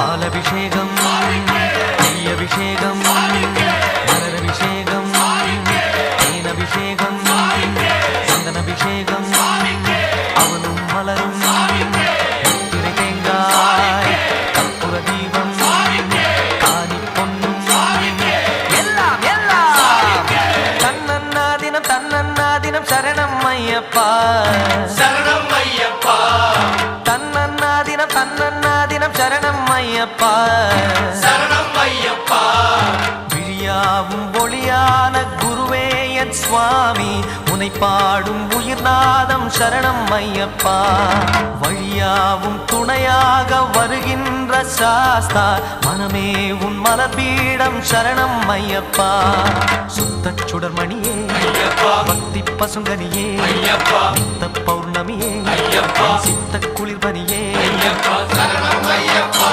பாலபிஷேகம் நெய்யபிஷேகம் மலரபிஷேகம் தேனபிஷேகம் சந்தனபிஷேகம் அவனும் மலரும் திரை தேங்காய் கற்பூர தீபம் காணி பொன்னும் எல்லாம் எல்லாம் தன்னன்னா தினம் சரணம் ஐயப்பா சரணம் ஐயப்பா தன்னன்னா தினம் சரணம் ஐயப்பா சரணம் ஐயப்பா விழியாவும் ஒளியான குருவே என் சுவாமி உனை பாடும் உயிர்நாதம் சரணம் ஐயப்பா வழியாவும் துணையாக வருகின்ற சாஸ்தா மனமே உன் மலர்பீடம் சரணம் ஐயப்பா சுத்த சுடர்மணியே பக்தி பசுங்கனியே நித்த பௌர்ணமியே சித்த குளிர்பனியே சரணம் ஐயப்பா